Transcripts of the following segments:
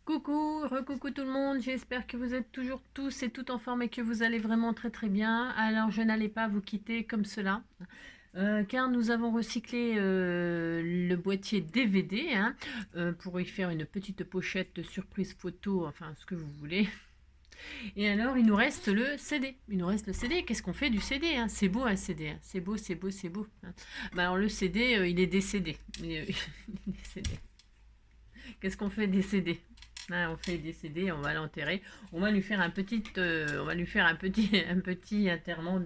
Coucou, recoucou tout le monde, j'espère que vous êtes toujours tous et toutes en forme et que vous allez vraiment très très bien. Alors je n'allais pas vous quitter comme cela, car nous avons recyclé le boîtier DVD hein, pour y faire une petite pochette de surprise photo, enfin ce que vous voulez. Et alors il nous reste le CD. Il nous reste le CD. Qu'est-ce qu'on fait du CD hein? C'est beau un CD, hein. C'est beau, c'est beau, c'est beau. Hein. Bah, alors le CD, il est décédé. Il est décédé. Qu'est-ce qu'on fait des CD? Ah, on fait des CD, on va l'enterrer. On va lui faire un petit, on va lui faire un petit, un petit enterrement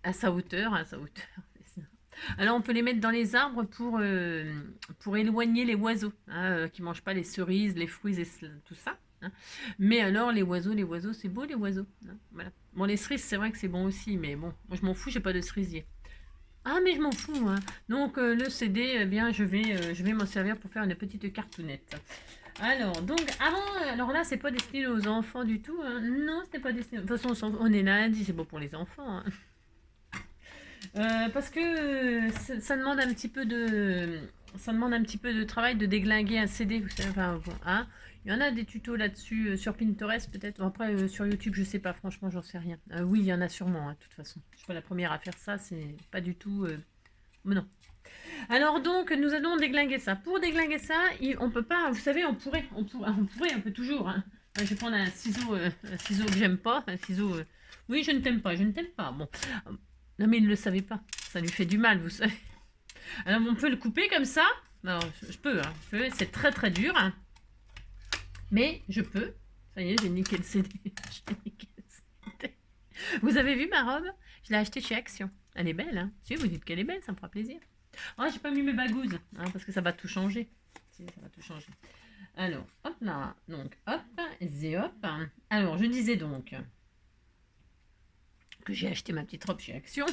à sa hauteur, à sa hauteur. Alors on peut les mettre dans les arbres pour éloigner les oiseaux, hein, qui mangent pas les cerises, les fruits et tout ça. Hein. Mais alors les oiseaux, c'est beau les oiseaux. Hein, voilà. Bon les cerises c'est vrai que c'est bon aussi, mais bon, moi je m'en fous, j'ai pas de cerisier. Ah mais je m'en fous hein. Donc le CD, eh bien je vais m'en servir pour faire une petite cartoonette. Alors donc avant, alors là c'est pas destiné aux enfants du tout. Hein. Non, c'était pas destiné. De toute façon on est lundi, c'est bon pour les enfants. Hein. Parce que ça demande un petit peu de, ça demande un petit peu de travail de déglinguer un CD. Vous savez, enfin, hein. Il y en a des tutos là-dessus sur Pinterest peut-être. Après sur YouTube je sais pas, franchement j'en sais rien. Oui il y en a sûrement, hein, de toute façon. Je suis pas la première à faire ça, c'est pas du tout. Mais non. Alors donc nous allons déglinguer ça. Pour déglinguer ça, on peut pas. Vous savez, on peut toujours. Hein. Je vais prendre un ciseau que j'aime pas, un ciseau. Oui, je ne t'aime pas, je ne t'aime pas. Bon, non mais il ne le savait pas. Ça lui fait du mal, vous savez. Alors on peut le couper comme ça. Alors je peux, hein. C'est très très dur, hein. Mais je peux. Ça y est, j'ai niqué le CD. J'ai niqué le CD. Vous avez vu ma robe? Je l'ai achetée chez Action. Elle est belle, hein. Si vous dites qu'elle est belle, ça me fera plaisir. Oh, j'ai pas mis mes bagouses, hein, parce que ça va tout changer. Si, ça va tout changer. Alors, hop là. Donc, hop, et hop. Alors, je disais donc que j'ai acheté ma petite robe chez Action.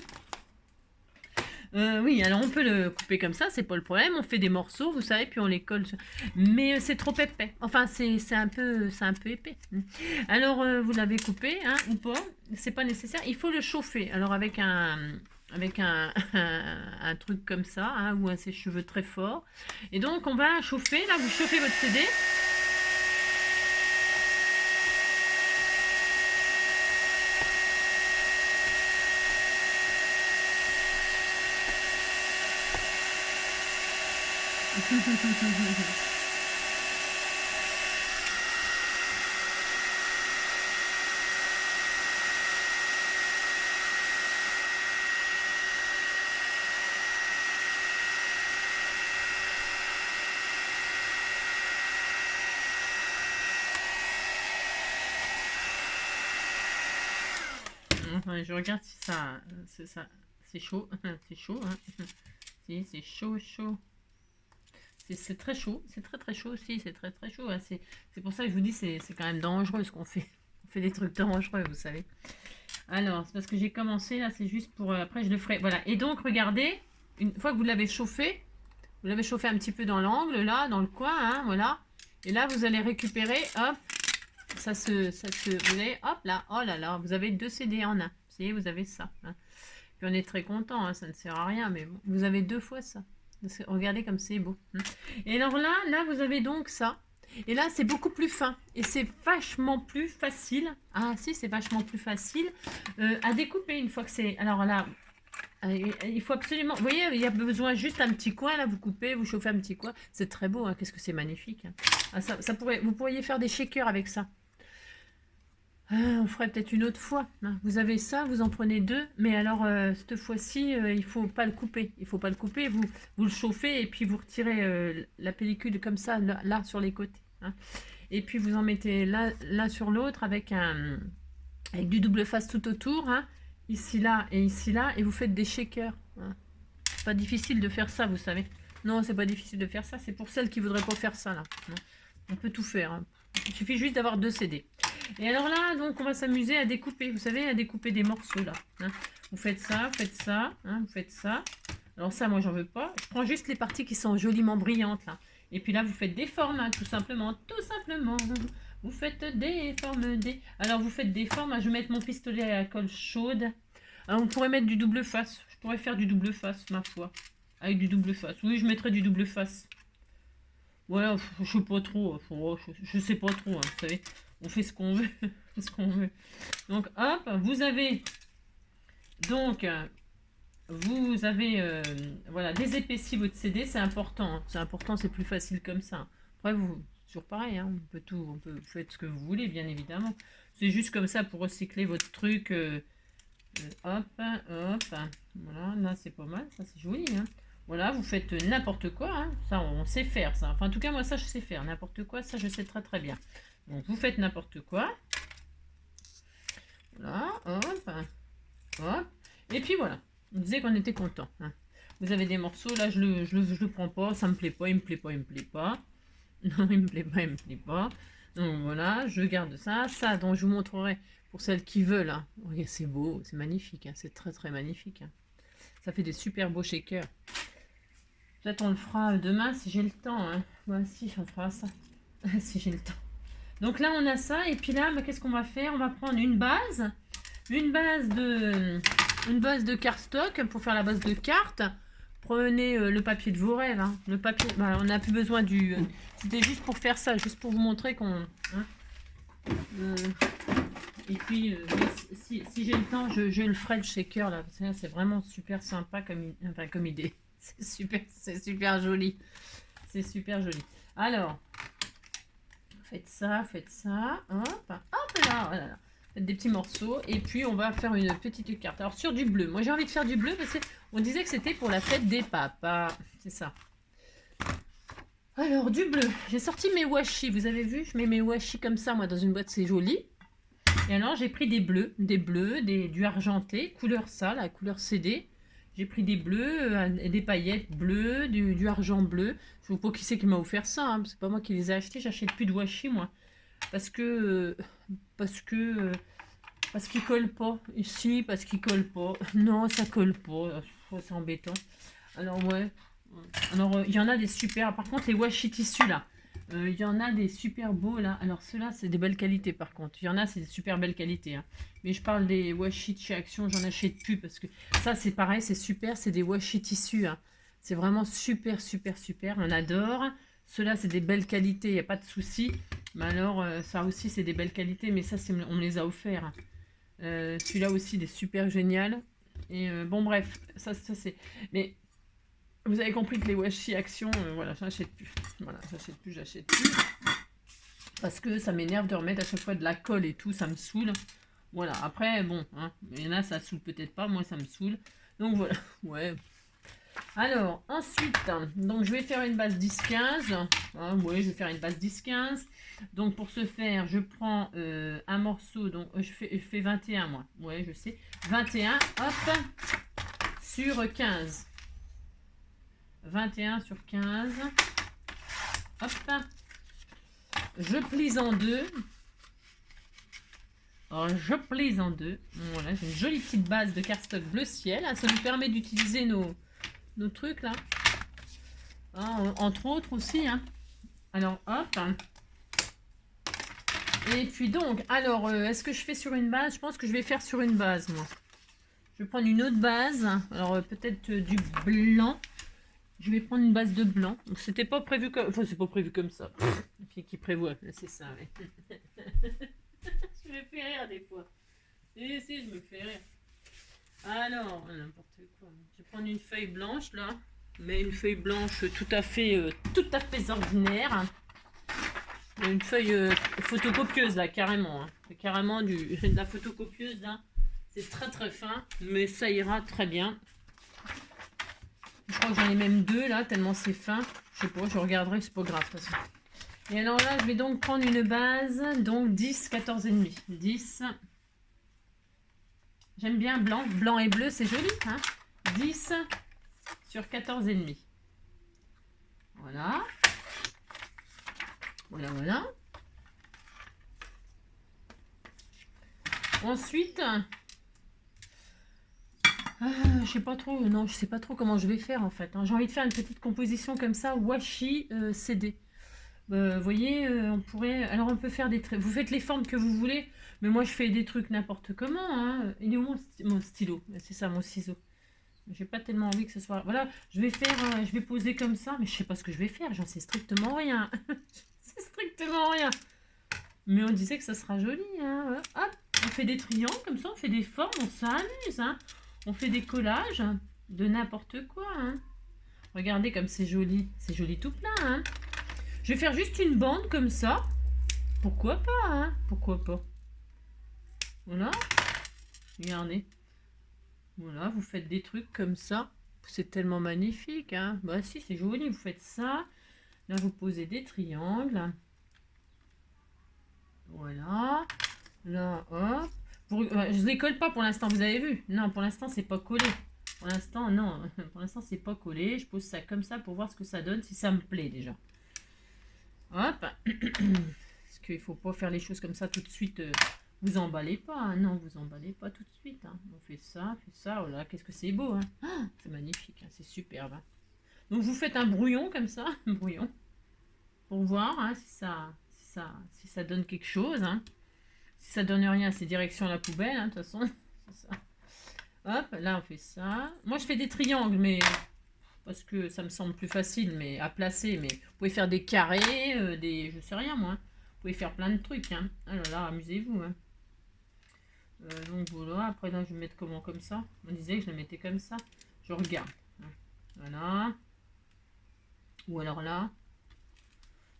Oui, alors on peut le couper comme ça, c'est pas le problème. On fait des morceaux, vous savez, puis on les colle. Mais c'est trop épais. Enfin, c'est un peu épais. Alors, vous l'avez coupé, hein, ou pas. C'est pas nécessaire. Il faut le chauffer. Alors, avec un truc comme ça, hein, ou un sèche-cheveux très fort. Et donc, on va chauffer. Là, vous chauffez votre CD. Je regarde si ça, c'est chaud, c'est chaud, hein. Si, c'est chaud, chaud. C'est très chaud, c'est très très chaud aussi, c'est très très chaud. Hein. C'est pour ça que je vous dis, c'est quand même dangereux ce qu'on fait. On fait des trucs dangereux, vous savez. Alors, c'est parce que j'ai commencé, là, c'est juste pour... après, je le ferai. Voilà. Et donc, regardez, une fois que vous l'avez chauffé un petit peu dans l'angle, là, dans le coin, hein, voilà. Et là, vous allez récupérer, hop, vous allez, hop, là, oh là là, vous avez 2 CD en un. Vous voyez, vous avez ça. Hein. Puis on est très content, hein, ça ne sert à rien, mais bon, vous avez 2 fois ça. Regardez comme c'est beau. Hein. Et alors là, vous avez donc ça. Et là, c'est beaucoup plus fin. Et c'est vachement plus facile. Ah si, c'est vachement plus facile à découper une fois que c'est... Alors là, il faut absolument... Vous voyez, il y a besoin juste un petit coin. Là, vous coupez, vous chauffez un petit coin. C'est très beau. Hein. Qu'est-ce que c'est magnifique. Hein. Ah, vous pourriez faire des shakers avec ça. On ferait peut-être une autre fois. Hein. Vous avez ça, vous en prenez 2. Mais alors, cette fois-ci, il ne faut pas le couper. Il ne faut pas le couper. Vous le chauffez et puis vous retirez la pellicule comme ça, là sur les côtés. Hein. Et puis vous en mettez là sur l'autre avec du double face tout autour. Hein. Ici, là, et vous faites des shakers. Hein. C'est pas difficile de faire ça, vous savez. Non, c'est pas difficile de faire ça. C'est pour celles qui voudraient pas faire ça, là. Hein. On peut tout faire. Hein. Il suffit juste d'avoir 2 CD. Et alors là, donc, on va s'amuser à découper. Vous savez, à découper des morceaux, là. Hein. Vous faites ça, hein, vous faites ça. Alors ça, moi, j'en veux pas. Je prends juste les parties qui sont joliment brillantes, là. Et puis là, vous faites des formes, hein, tout simplement. Tout simplement. Vous faites des formes, Alors, vous faites des formes. Hein, je vais mettre mon pistolet à colle chaude. Alors, on pourrait mettre du double face. Je pourrais faire du double face, ma foi. Avec du double face. Oui, je mettrais du double face. Voilà, je sais pas trop, je sais pas trop, hein, vous savez, on fait ce qu'on veut, ce qu'on veut. Donc hop, vous avez donc voilà, désépaissi votre CD, c'est important, hein, c'est important, c'est plus facile comme ça. Après vous, toujours pareil, hein, vous faites ce que vous voulez, bien évidemment. C'est juste comme ça pour recycler votre truc. Hop, hop, voilà, là c'est pas mal, ça c'est joli, hein. Voilà, vous faites n'importe quoi, hein. Ça on sait faire ça. Enfin en tout cas moi ça je sais faire, n'importe quoi, ça je sais très très bien. Donc vous faites n'importe quoi. Voilà, hop, hop. Et puis voilà, on disait qu'on était content, hein. Vous avez des morceaux, là je le prends pas, ça me plaît pas, il me plaît pas, il me plaît pas. Non, il me plaît pas, il me plaît pas. Donc voilà, je garde ça. Ça, donc je vous montrerai pour celles qui veulent, hein. Regarde, c'est beau, c'est magnifique, hein. C'est très très magnifique, hein. Ça fait des super beaux shakers. Peut-être on le fera demain si j'ai le temps, hein. Ouais, si, on fera ça. Si j'ai le temps. Donc là, on a ça. Et puis là, bah, qu'est-ce qu'on va faire? On va prendre une base de cardstock pour faire la base de carte. Prenez le papier de vos rêves, hein. Le papier, bah, on n'a plus besoin du... C'était juste pour faire ça, juste pour vous montrer qu'on... Hein, et puis, si j'ai le temps, je le ferai le shaker, là. C'est vraiment super sympa comme idée. C'est super joli. C'est super joli. Alors, faites ça, hop, hop là, voilà. Faites des petits morceaux et puis on va faire une petite carte. Alors sur du bleu, moi j'ai envie de faire du bleu parce qu'on disait que c'était pour la fête des papas, c'est ça. Alors du bleu, j'ai sorti mes washi, vous avez vu, je mets mes washi comme ça moi dans une boîte, c'est joli. Et alors j'ai pris des bleus, du argenté, couleur ça, la couleur CD. J'ai pris des bleus, des paillettes bleues, du argent bleu. Je ne sais pas qui c'est qui m'a offert ça, hein. C'est pas moi qui les ai achetés, j'achète plus de washi moi. Parce qu'ils collent pas. Ici, parce qu'ils collent pas. Non, ça colle pas. C'est embêtant. Alors ouais. Alors il y en a des super. Par contre les washi tissus là. Il y en a des super beaux là. Alors ceux-là c'est des belles qualités par contre. Il y en a c'est des super belles qualités, hein. Mais je parle des washi de chez Action, j'en achète plus parce que ça c'est pareil, c'est super, c'est des washi tissus, hein. C'est vraiment super super super, on adore. Ceux-là c'est des belles qualités, il n'y a pas de souci. Mais alors ça aussi c'est des belles qualités, mais ça on me les a offerts, hein. Celui-là aussi il est super génial. Et bon bref, ça c'est... Mais vous avez compris que les washi Action, voilà, j'achète plus. Voilà, j'achète plus. Parce que ça m'énerve de remettre à chaque fois de la colle et tout, ça me saoule. Voilà, après, bon, hein, il y en a, ça saoule peut-être pas, moi ça me saoule. Donc voilà, ouais. Alors, ensuite, donc je vais faire une base 10-15. Hein, ouais, je vais faire une base 10-15. Donc pour ce faire, je prends un morceau, donc je fais 21 moi. Ouais, je sais. 21, hop, sur 15. 21 sur 15. Hop. Je plie en deux. Alors, je plie en deux. Voilà, j'ai une jolie petite base de cardstock bleu ciel. Ça nous permet d'utiliser nos trucs là. Hein, entre autres aussi, hein. Alors, hop. Et puis donc, alors, est-ce que je fais sur une base? Je pense que je vais faire sur une base, moi. Je vais prendre une autre base. Alors, peut-être du blanc. Je vais prendre une base de blanc. Donc, c'était pas prévu comme... Enfin, c'est pas prévu comme ça. Qui prévoit, c'est ça, ouais. Je me fais rire des fois. Et si, je me fais rire. Alors, n'importe quoi. Je vais prendre une feuille blanche, là. Mais une feuille blanche tout à fait ordinaire. Une feuille photocopieuse, là, carrément. Hein. C'est carrément de la photocopieuse, là. C'est très très fin, mais ça ira très bien. Je crois que j'en ai même deux, là, tellement c'est fin. Je sais pas, je regarderai, c'est pas grave, de toute façon. Et alors là, je vais donc prendre une base, donc 10, 14,5. 10. J'aime bien blanc. Blanc et bleu, c'est joli, hein. 10 sur 14,5. Voilà. Voilà, voilà. Ensuite, je sais pas trop, non, je sais pas trop comment je vais faire en fait, hein. J'ai envie de faire une petite composition comme ça, washi CD. Vous voyez, on pourrait... Alors on peut faire des traits. Vous faites les formes que vous voulez, mais moi je fais des trucs n'importe comment, hein. Il est où mon stylo? C'est ça, mon ciseau. J'ai pas tellement envie que ce soit... Voilà, je vais faire... je vais poser comme ça, mais je sais pas ce que je vais faire. J'en sais strictement rien. C'est strictement rien. Mais on disait que ça sera joli, hein. Hop, on fait des triangles comme ça, on fait des formes, on s'amuse, hein. On fait des collages de n'importe quoi, hein. Regardez comme c'est joli tout plein, hein. Je vais faire juste une bande comme ça. Pourquoi pas, hein. Pourquoi pas. Voilà. Regardez. Voilà, vous faites des trucs comme ça. C'est tellement magnifique, hein. Bah si, c'est joli, vous faites ça. Là, vous posez des triangles. Voilà. Là, hop. Je ne les colle pas pour l'instant, vous avez vu. Non, pour l'instant, c'est pas collé. Pour l'instant, non. Pour l'instant, c'est pas collé. Je pose ça comme ça pour voir ce que ça donne, si ça me plaît déjà. Hop. Parce qu'il faut pas faire les choses comme ça tout de suite. Vous emballez pas. Hein. Non, vous emballez pas tout de suite. Hein. On fait ça, Oh là, qu'est-ce que c'est beau. Hein. Oh, c'est magnifique. Hein. C'est superbe. Hein. Donc, vous faites un brouillon comme ça. Un brouillon. Pour voir hein, si ça donne quelque chose. Hein. Si ça donne rien, c'est direction la poubelle, hein, de toute façon. C'est ça. Hop, là on fait ça. Moi je fais des triangles, mais parce que ça me semble plus facile mais à placer. Mais vous pouvez faire des carrés, je sais rien moi. Vous pouvez faire plein de trucs. Hein. Alors là, amusez-vous. Hein. Donc voilà, après là je vais mettre comment comme ça. On disait que je le mettais comme ça. Je regarde. Hein. Voilà. Ou alors là.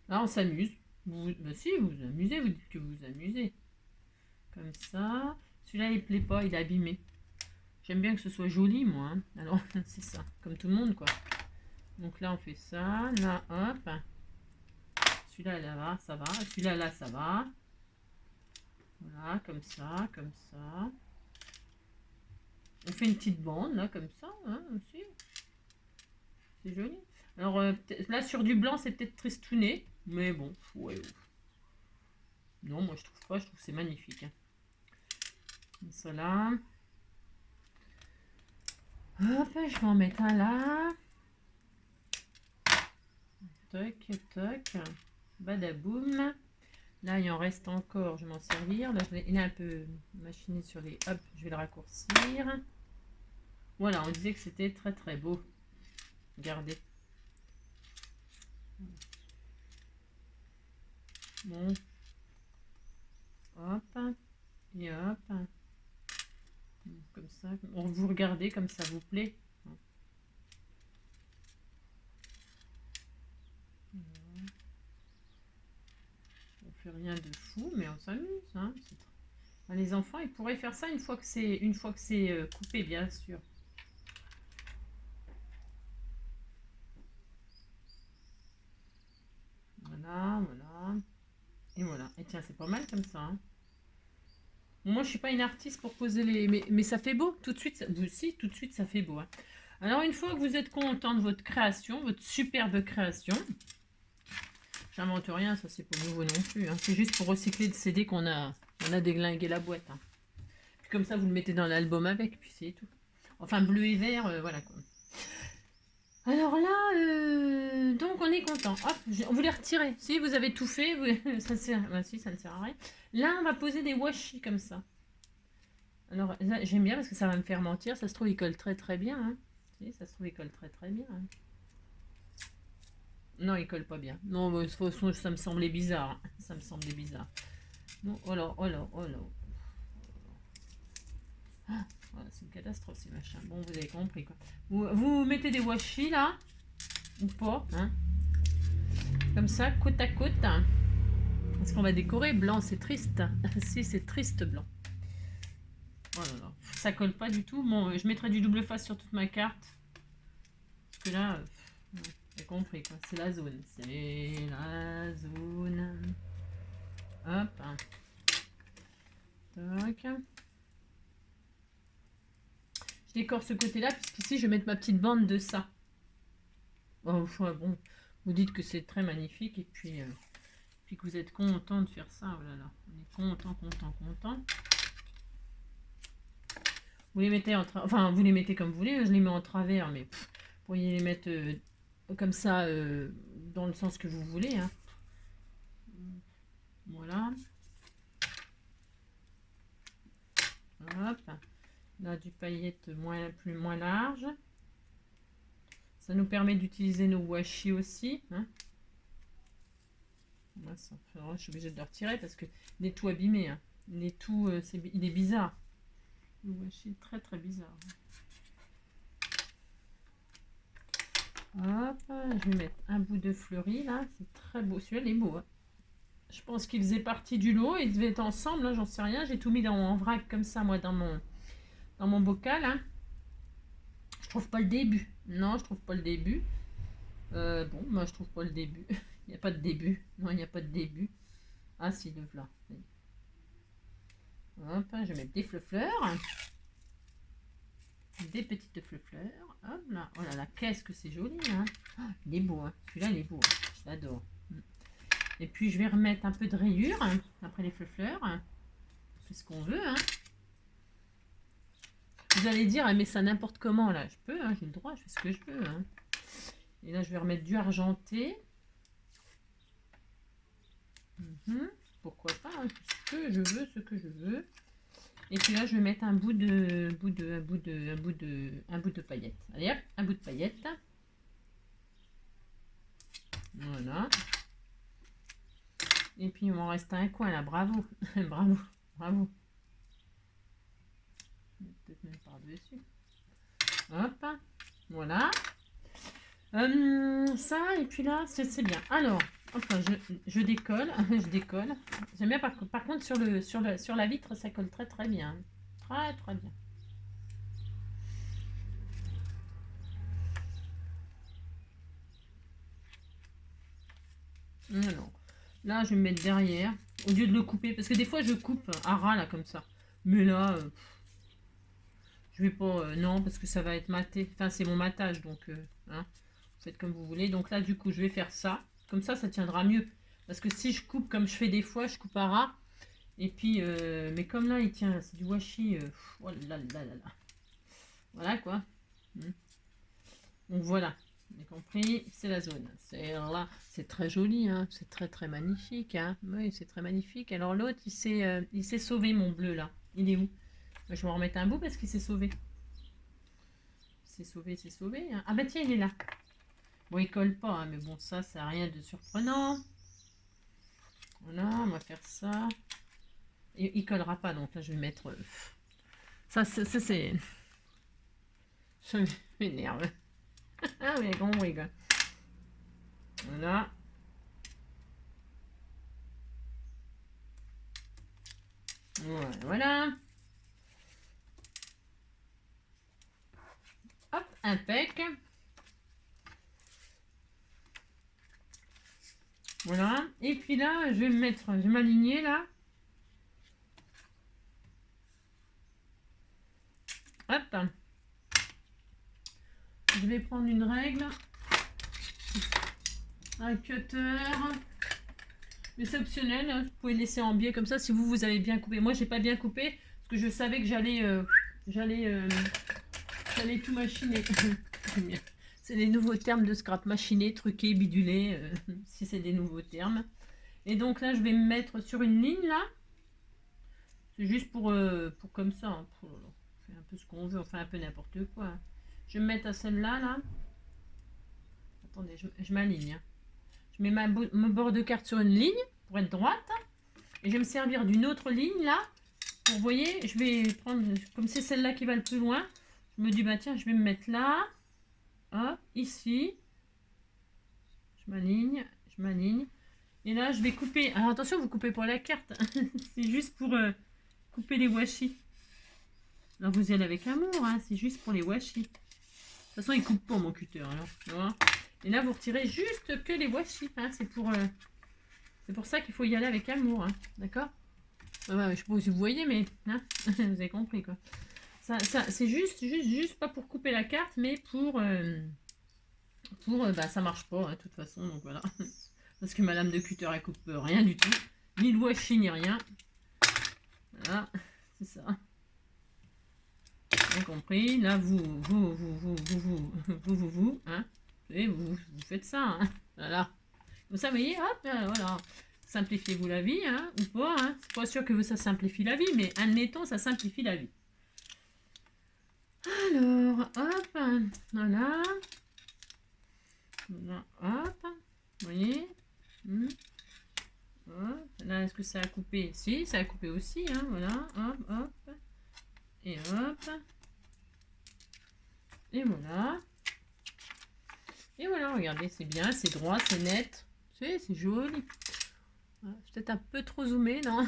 Là on s'amuse. Bah si, vous vous amusez, vous dites que vous vous amusez. Comme ça. Celui-là, il plaît pas, il est abîmé. J'aime bien que ce soit joli, moi. Hein. Alors, c'est ça. Comme tout le monde, quoi. Donc là, on fait ça. Là, hop. Celui-là, là, ça va. Celui-là, là, ça va. Voilà, comme ça, comme ça. On fait une petite bande, là, comme ça, hein, aussi. C'est joli. Alors, là, sur du blanc, c'est peut-être tristouné. Mais bon, ouais. Non, moi, je trouve pas. Je trouve que c'est magnifique. Hein. Ça là. Hop, je vais en mettre un là. Toc, toc. Badaboum. Là, il en reste encore. Je vais m'en servir. Là, il est un peu machiné sur les... Hop, je vais le raccourcir. Voilà, on disait que c'était très très beau. Regardez. Bon. Hop. Et hop. Comme ça. Vous regardez comme ça vous plaît. On fait rien de fou, mais on s'amuse. Hein. Les enfants, ils pourraient faire ça une fois que c'est coupé, bien sûr. Voilà, voilà. Et voilà. Et tiens, c'est pas mal comme ça. Hein. Moi, je suis pas une artiste pour poser les... Mais ça fait beau. Tout de suite, vous aussi, tout de suite, ça fait beau. Hein. Alors, une fois que vous êtes content de votre création, votre superbe création, j'invente rien, ça c'est pas nouveau non plus. Hein. C'est juste pour recycler le CD qu'on a déglingué la boîte. Hein. Puis comme ça, vous le mettez dans l'album avec, puis c'est tout. Enfin, bleu et vert, voilà quoi. Alors là, donc on est content. Hop, on vous les retirer. Si vous avez tout fait, ça ne sert... si, ça ne sert à rien. Là, on va poser des washi comme ça. Alors là, j'aime bien parce que ça va me faire mentir. Ça se trouve, il colle très très bien. Hein. Si, ça se trouve, il colle très très bien. Hein. Non, il colle pas bien. Non, de toute façon, ça me semblait bizarre. Hein. Ça me semblait bizarre. Non, oh là, oh là, oh là. Ah, voilà, c'est une catastrophe ces machins. Bon, vous avez compris quoi. Vous mettez des washi là, ou pas, hein. Comme ça, côte à côte. Hein. Parce qu'on va décorer. Blanc, c'est triste. Si, c'est triste blanc. Oh là là, ça colle pas du tout. Bon, je mettrai du double face sur toute ma carte. Parce que là, j'ai compris quoi. C'est la zone. C'est la zone. Hop. Tac. Je décore ce côté-là, puisqu'ici, je vais mettre ma petite bande de ça. Oh, bon, vous dites que c'est très magnifique, et puis que vous êtes content de faire ça. Oh là là, on est content, content, content. Vous les mettez enfin, vous les mettez comme vous voulez, je les mets en travers, mais vous pourriez les mettre comme ça, dans le sens que vous voulez. Hein. Voilà. Hop. Là, du paillette moins large. Ça nous permet d'utiliser nos washi aussi. Hein. Moi, ça, je suis obligée de le retirer parce que il est tout abîmé. Hein. Il est tout, il est bizarre. Le washi est très très bizarre. Hop, je vais mettre un bout de fleuri là. C'est très beau. Celui-là, il est beau. Hein. Je pense qu'il faisait partie du lot. Ils devaient être ensemble. Hein, j'en sais rien. J'ai tout mis en vrac comme ça, moi, dans mon bocal. Hein. Je trouve pas le début. Non, je trouve pas le début. Bon, moi, je trouve pas le début. Il n'y a pas de début. Non, il n'y a pas de début. Ah, si, le voilà. Hop, je vais mettre des fleurs. Des petites fleurs. Hop là. Oh là là, qu'est-ce que c'est joli. Hein. Oh, il est beau. Hein. Celui-là, il est beau. Hein. Je l'adore. Et puis, je vais remettre un peu de rayures hein, après les fleurs. On fait ce qu'on veut. Hein. Vous allez dire, mais ça n'importe comment là. Je peux, hein, j'ai le droit, je fais ce que je veux. Hein. Et là, je vais remettre du argenté. Pourquoi pas, hein, ce que je veux, ce que je veux. Et puis là, je vais mettre un bout de paillette. Allez hop, un bout de paillette. Voilà. Et puis, il m'en reste un coin là. Bravo, bravo, bravo. Peut-être même par-dessus. Hop, voilà. Ça, et puis là, c'est bien. Alors, enfin, je décolle, je décolle. J'aime bien, par contre, sur la vitre, ça colle très très bien. Très très bien. Alors, là, je vais me mettre derrière, au lieu de le couper, parce que des fois, je coupe à ras, là, comme ça. Mais là, je vais pas, non, parce que ça va être maté. Enfin, c'est mon matage, donc, hein, faites comme vous voulez. Donc là, du coup, je vais faire ça. Comme ça tiendra mieux. Parce que si je coupe comme je fais des fois, je coupe à ras. Et puis, mais comme là, il tient, c'est du washi. Oh là là là là. Voilà quoi. Donc voilà. Vous avez compris, c'est la zone. C'est là, c'est très joli, hein. C'est très très magnifique. Hein. Oui, c'est très magnifique. Alors l'autre, il s'est sauvé, mon bleu là. Il est où? Je vais en remettre un bout parce qu'il s'est sauvé. Il s'est sauvé. Hein. Ah bah tiens, il est là. Bon, il colle pas, hein, mais bon, ça n'a rien de surprenant. Voilà, on va faire ça. Et il collera pas, donc là, je vais mettre... Ça, c'est... Ça m'énerve. Ah oui, on rigole. Voilà. Voilà. Hop, impec. Voilà. Et puis là, je vais m'aligner là. Hop. Je vais prendre une règle. Un cutter. Mais c'est optionnel. Hein. Vous pouvez laisser en biais comme ça si vous avez bien coupé. Moi, j'ai pas bien coupé parce que je savais que j'allais tout machiner. C'est les nouveaux termes de scrap, machiner, truquer, biduler, si c'est des nouveaux termes. Et donc là, je vais me mettre sur une ligne là. C'est juste pour comme ça. Hein. On fait un peu ce qu'on veut, on fait un peu n'importe quoi. Hein. Je vais me mettre à celle-là là. Attendez, je m'aligne. Hein. Je mets mon bord de carte sur une ligne pour être droite. Et je vais me servir d'une autre ligne là. Vous voyez, je vais prendre, comme c'est celle-là qui va le plus loin, je me dis, bah tiens, je vais me mettre là. Hop, ici. Je m'aligne. Et là, je vais couper. Alors attention, vous coupez pas la carte. C'est juste pour couper les washi. Alors vous y allez avec amour, hein. C'est juste pour les washi. De toute façon, il coupe pas mon cutter. Alors, tu vois. Et là, vous retirez juste que les washi. Hein. C'est pour ça qu'il faut y aller avec amour. Hein. D'accord? Ouais, je sais pas si vous voyez, mais hein vous avez compris quoi. Ça c'est juste pas pour couper la carte, mais pour bah ça marche pas hein, de toute façon, donc voilà. Parce que ma lame de cutter elle coupe rien du tout, ni le washi ni rien. Voilà, c'est ça. Bien compris. Là vous hein, et vous faites ça, hein. Voilà. Comme ça, vous voyez, hop, voilà. Simplifiez-vous la vie, hein, ou pas, hein. C'est pas sûr que ça simplifie la vie, mais admettons, ça simplifie la vie. Alors, hop, voilà. Voilà, hop, vous voyez. Hop. Là, est-ce que ça a coupé? Si, ça a coupé aussi, hein, voilà, hop, hop. Et hop. Et voilà. Et voilà, regardez, c'est bien, c'est droit, c'est net. C'est joli. Peut-être un peu trop zoomé, non?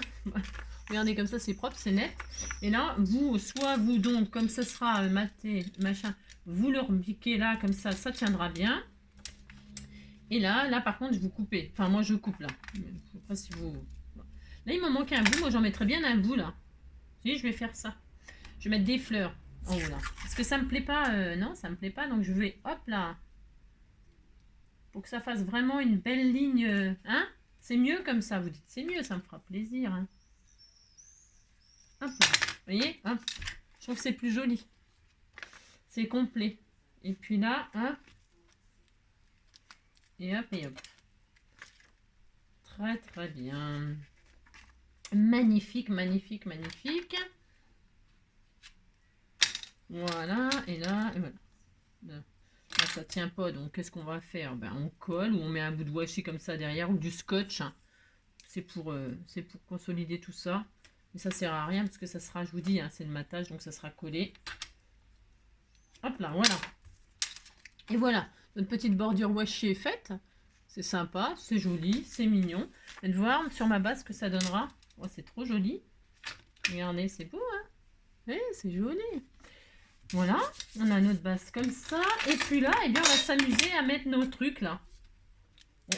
Regardez, comme ça, c'est propre, c'est net. Et là, vous, soit vous, donc, comme ça sera maté, machin, vous le repiquez là, comme ça tiendra bien. Et là, par contre, vous coupez. Enfin, moi, je coupe, là. Je sais pas si vous... Là, il m'en manque un bout. Moi, j'en mettrais bien un bout, là. Vous voyez, je vais faire ça. Je vais mettre des fleurs en haut, là. Parce que ça me plaît pas. Non, ça me plaît pas. Donc, je vais, hop, là. Pour que ça fasse vraiment une belle ligne. Hein? C'est mieux comme ça. Vous dites, c'est mieux. Ça me fera plaisir. Hein. Hop là. Vous voyez? Hop. Je trouve que c'est plus joli. C'est complet. Et puis là, hop. Et hop, et hop. Très, très bien. Magnifique, magnifique, magnifique. Voilà, et là, Là, ça tient pas, donc qu'est-ce qu'on va faire? Ben, on colle ou on met un bout de washi comme ça derrière ou du scotch. C'est pour consolider tout ça. Mais ça sert à rien parce que ça sera, je vous dis, hein, c'est le matage, donc ça sera collé. Hop là, voilà. Et voilà, notre petite bordure washi est faite. C'est sympa, c'est joli, c'est mignon. Faites voir sur ma base ce que ça donnera. Oh, c'est trop joli. Regardez, c'est beau, hein? Oui, c'est joli. Voilà, on a notre base comme ça. Et puis là, eh bien, on va s'amuser à mettre nos trucs là.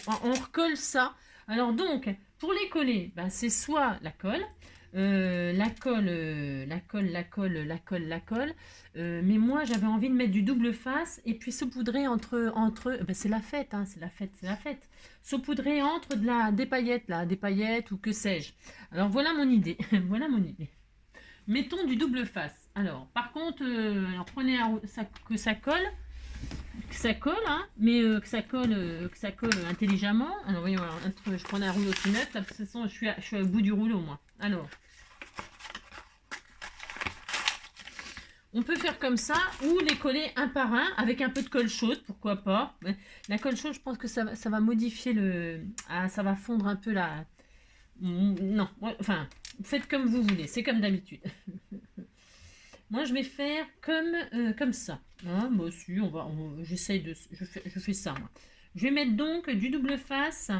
On recolle ça. Alors donc, pour les coller, ben, c'est soit la colle, la colle. Mais moi, j'avais envie de mettre du double face et puis saupoudrer entre ben, c'est la fête, hein, c'est la fête. Saupoudrer entre des paillettes là, des paillettes ou que sais-je. Alors voilà mon idée. Voilà mon idée. Mettons du double face. Alors, par contre, alors prenez que ça colle, hein, mais que ça colle intelligemment. Alors, voyons, je prenais un rouleau de neuf, là, de toute façon, je suis au bout du rouleau, moi. Alors, on peut faire comme ça, ou les coller un par un, avec un peu de colle chaude, pourquoi pas. La colle chaude, je pense que ça va modifier ça va fondre un peu la... Non, enfin, faites comme vous voulez, c'est comme d'habitude. Moi, je vais faire comme ça. Hein, moi aussi, j'essaye je fais ça, moi. Je vais mettre donc du double face.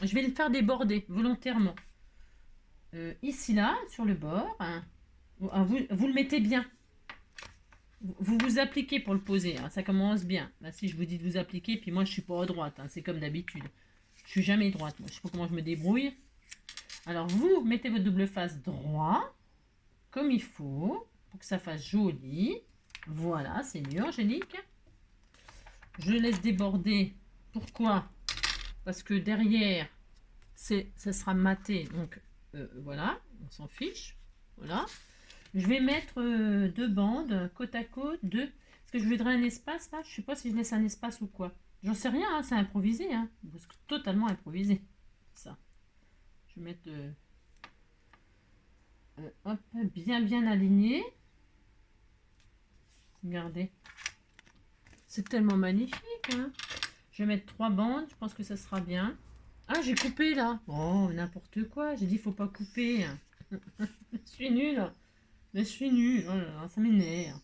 Je vais le faire déborder volontairement. Ici, là, sur le bord. Hein. Vous le mettez bien. Vous appliquez pour le poser. Hein, ça commence bien. Là, si je vous dis de vous appliquer, puis moi, je suis pas à droite. Hein, c'est comme d'habitude. Je suis jamais droite. Moi. Je sais pas comment je me débrouille. Alors, vous mettez votre double face droit, comme il faut. Pour que ça fasse joli. Voilà, c'est mieux, Angélique. Je laisse déborder. Pourquoi? Parce que derrière, ça sera maté. Donc, voilà, on s'en fiche. Voilà. Je vais mettre deux bandes, côte à côte, Est-ce que je voudrais un espace, là? Je ne sais pas si je laisse un espace ou quoi. J'en sais rien, hein, c'est improvisé. Hein. Totalement improvisé. Ça. Je vais mettre... hop, bien aligné. Regardez. C'est tellement magnifique. Hein. Je vais mettre 3 bandes. Je pense que ça sera bien. Ah, j'ai coupé là. Oh, n'importe quoi. J'ai dit, faut pas couper. Je suis nulle. Mais je suis nulle. Oh là là, ça m'énerve.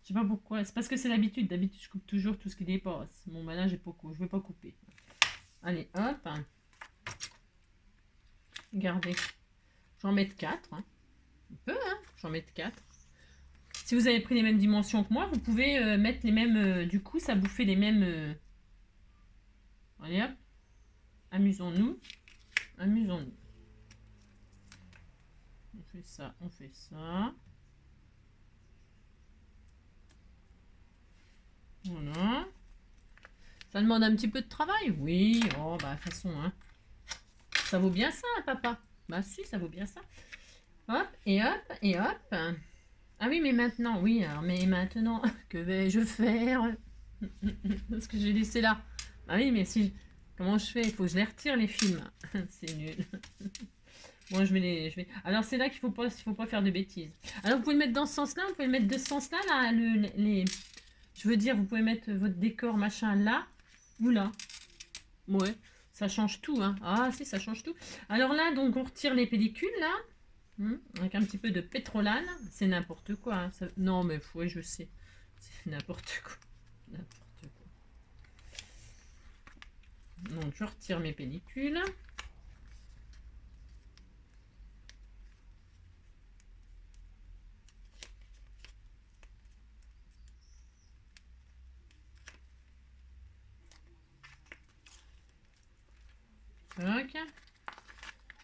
Je sais pas pourquoi. C'est parce que c'est l'habitude. D'habitude, je coupe toujours tout ce qui dépasse. Bon, bah là, je vais pas couper. Allez, hop. Regardez. J'en mets 4. Hein. Un peu, hein. J'en mets 4. Si vous avez pris les mêmes dimensions que moi, vous pouvez mettre les mêmes... du coup, ça vous fait les mêmes... Allez hop. Amusons-nous. Amusons-nous. On fait ça, on fait ça. Voilà. Ça demande un petit peu de travail? Oui. Oh, bah, de toute façon, hein. Ça vaut bien ça, hein, papa? Bah, si, ça vaut bien ça. Hop, et hop, et hop. Ah oui, mais maintenant, oui, alors, mais maintenant, que vais-je faire? Parce que j'ai laissé là. Ah oui, mais si... Comment je fais? Il faut que je les retire, les films. C'est nul. Bon, Alors, c'est là qu'il faut pas faire de bêtises. Alors, vous pouvez le mettre dans ce sens-là, vous pouvez le mettre de ce sens-là, là, je veux dire, vous pouvez mettre votre décor, machin, là, ou là. Ouais, ça change tout, hein. Ah, si, ça change tout. Alors là, donc, on retire les pellicules, là, avec un petit peu de pétrolane. C'est n'importe quoi, hein. Non, mais, ouais, je sais. C'est n'importe quoi. N'importe quoi. Donc, je retire mes pellicules. Ok.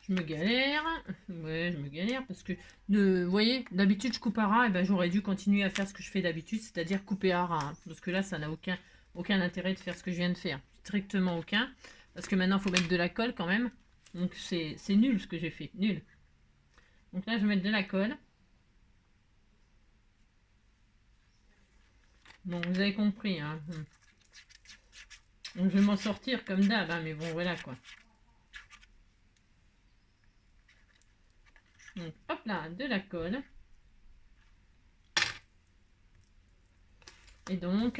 Je me galère. Ouais, je me galère parce que, vous voyez, d'habitude je coupe à ras, et ben j'aurais dû continuer à faire ce que je fais d'habitude, c'est-à-dire couper à ras, hein. Parce que là, ça n'a aucun intérêt de faire ce que je viens de faire. Strictement aucun. Parce que maintenant, il faut mettre de la colle quand même. Donc c'est nul ce que j'ai fait. Nul. Donc là, je vais mettre de la colle. Bon, vous avez compris, hein. Donc je vais m'en sortir comme d'hab, hein, mais bon, voilà quoi. Donc hop là, de la colle. Et donc,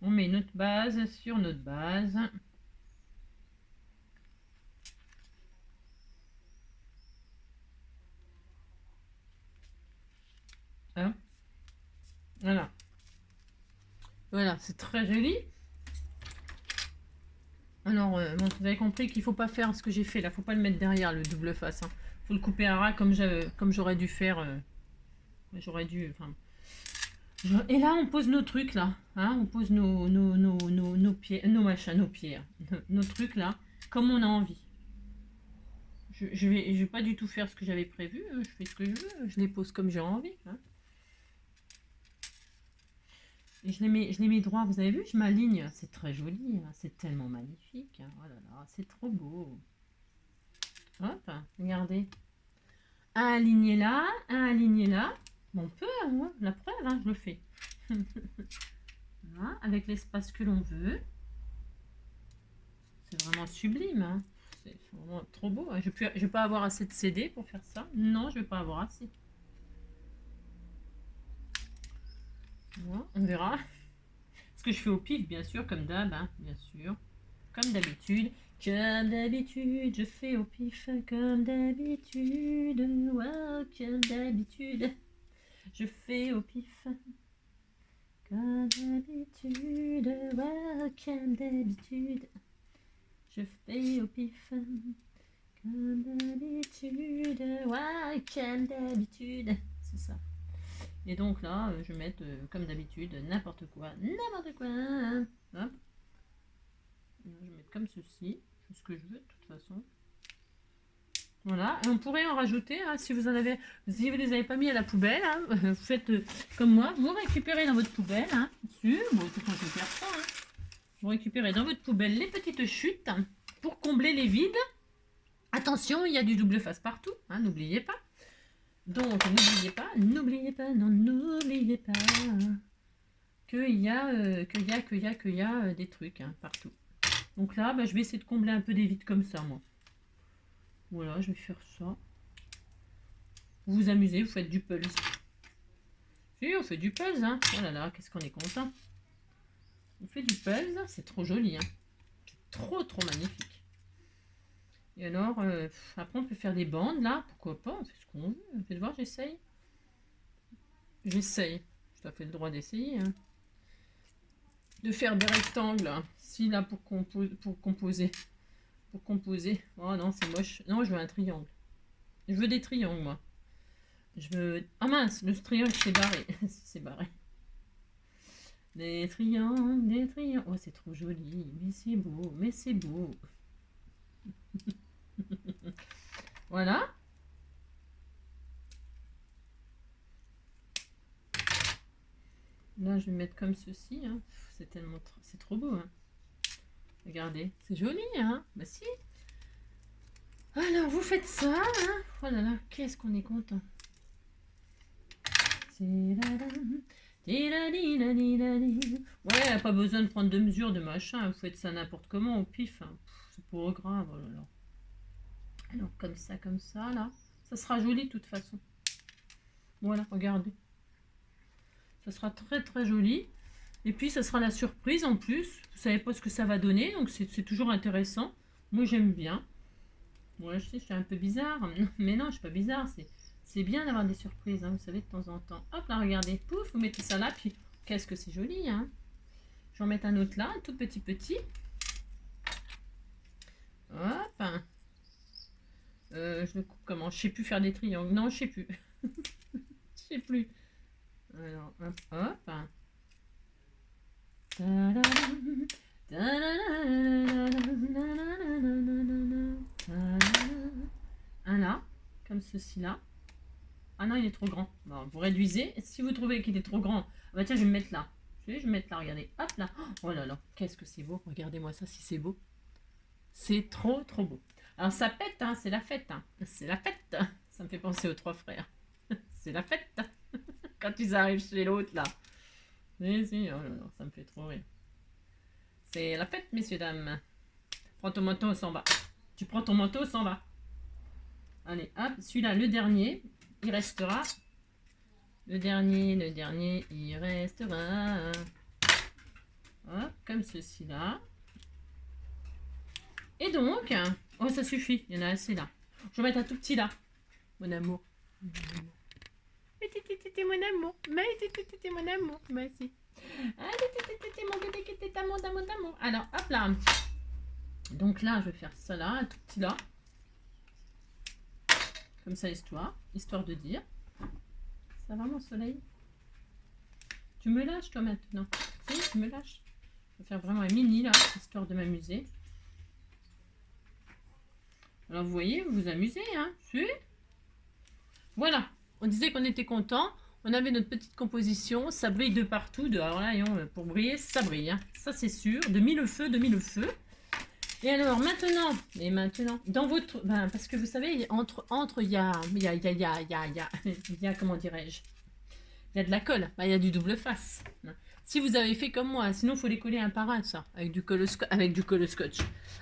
on met notre base sur notre base. Hein, voilà. Voilà, c'est très joli. Alors, bon, vous avez compris qu'il ne faut pas faire ce que j'ai fait là. Il ne faut pas le mettre derrière le double face. Il faut le couper à ras comme j'aurais dû faire. J'aurais dû. Enfin, et là, on pose nos trucs là. Hein, on pose nos pieds, nos machins, nos pieds, nos trucs là, comme on a envie. Je vais pas du tout faire ce que j'avais prévu. Je fais ce que je veux. Je les pose comme j'ai envie. Hein. Et je les mets droit. Vous avez vu, je m'aligne. C'est très joli. Hein. C'est tellement magnifique. Hein. Oh là là, c'est trop beau. Hop, regardez. Un aligné là, un aligné là. Bon, on peut, hein, la preuve, hein, je le fais. Voilà, avec l'espace que l'on veut. C'est vraiment sublime. Hein. C'est vraiment trop beau. Hein. Je vais pas avoir assez de CD pour faire ça. Non, je vais pas avoir assez. Voilà, on verra. Ce que je fais au pif, bien sûr, comme d'hab, hein, bien sûr. Comme d'habitude. Comme d'habitude, je fais au pif, comme d'habitude. Wow, comme d'habitude. Je fais au pif. Comme d'habitude, wow, comme d'habitude. Je fais au pif. Comme d'habitude, wow, comme d'habitude. C'est ça. Et donc là, je vais mettre, comme d'habitude, n'importe quoi. N'importe quoi. Hop. Je vais mettre comme ceci. Je fais ce que je veux de toute façon. Voilà, et on pourrait en rajouter, hein, si vous ne les avez pas mis à la poubelle, hein, vous faites comme moi, vous récupérez dans votre poubelle, hein, dessus, bon, tout le temps je vais faire ça, hein, vous récupérez dans votre poubelle les petites chutes pour combler les vides. Attention, il y a du double face partout, hein, n'oubliez pas. Donc, n'oubliez pas, non, n'oubliez pas qu'il y a des trucs, hein, partout. Donc là, bah, je vais essayer de combler un peu des vides comme ça, moi. Voilà, je vais faire ça. Vous vous amusez, vous faites du pulse. Si, on fait du pulse, hein. Oh là là, qu'est-ce qu'on est content. On fait du pulse, c'est trop joli, hein. C'est trop, trop magnifique. Et alors, après, on peut faire des bandes, là. Pourquoi pas, on fait ce qu'on veut. Faites voir, j'essaye. J'essaye. Je fait le droit d'essayer, hein. De faire des rectangles, hein. Si, là, pour composer. Pour composer. Oh non, c'est moche. Non, je veux un triangle. Je veux des triangles, moi. Je veux... Ah mince, le triangle s'est barré. C'est barré. Des triangles, des triangles. Oh, c'est trop joli. Mais c'est beau, mais c'est beau. Voilà. Là, je vais mettre comme ceci. Hein. C'est tellement... C'est trop beau. Hein. Regardez, c'est joli, hein. Bah si. Alors, vous faites ça, hein. Oh là là, qu'est-ce qu'on est content. Ouais, pas besoin de prendre de mesures, de machin. Vous faites ça n'importe comment, au pif. Hein. C'est pas grave, oh là là. Alors comme ça, là. Ça sera joli de toute façon. Voilà, regardez. Ça sera très très joli. Et puis ça sera la surprise en plus. Vous savez pas ce que ça va donner, donc c'est toujours intéressant. Moi j'aime bien. Moi je sais, je suis un peu bizarre. Mais non, je suis pas bizarre. C'est bien d'avoir des surprises, hein, vous savez, de temps en temps. Hop là, regardez, pouf, vous mettez ça là, puis qu'est-ce que c'est joli, hein. Je vais en mettre un autre là, un tout petit. Hop. Je le coupe comment? Je sais plus faire des triangles. Non, je sais plus. Je sais plus. Alors, hop, hop. Un là, comme ceci là. Ah non, il est trop grand. Bon, vous réduisez. Si vous trouvez qu'il est trop grand, ah bah tiens, je vais me mettre là. Je vais me mettre là, regardez. Hop là. Oh là là, qu'est-ce que c'est beau. Regardez-moi ça, si c'est beau. C'est trop, trop beau. Alors ça pète, hein, c'est la fête. Hein. C'est la fête. Ça me fait penser aux trois frères. C'est la fête. Quand ils arrivent chez l'autre, là. Si, si, oh là là, ça me fait trop rire. C'est la fête, messieurs, dames. Prends ton manteau, on s'en va. Tu prends ton manteau, on s'en va. Allez, hop, celui-là, le dernier, il restera. Le dernier, il restera. Hop, comme ceci-là. Et donc, oh, ça suffit, il y en a assez là. Je vais mettre un tout petit là, mon amour. T'es mon amour. Mais t'es mon amour. Merci. T'es mon bébé qui était d'amour. Alors, hop là. Donc là, je vais faire ça là, un tout petit là. Comme ça, histoire de dire. Ça va, mon soleil? Tu me lâches, toi, maintenant? Si, tu me lâches. Je vais faire vraiment un mini là, histoire de m'amuser. Alors, vous voyez, vous vous amusez, hein? Si? Voilà. On disait qu'on était content. On avait notre petite composition. Ça brille de partout. Alors là, pour briller, ça brille. Hein. Ça, c'est sûr. De mille feux. Et alors, maintenant, dans votre... Ben, parce que vous savez, entre il y a, comment dirais-je? Il y a de la colle. Ben, il y a du double face. Si vous avez fait comme moi, sinon, il faut les coller un par un, ça. Avec du colle scotch.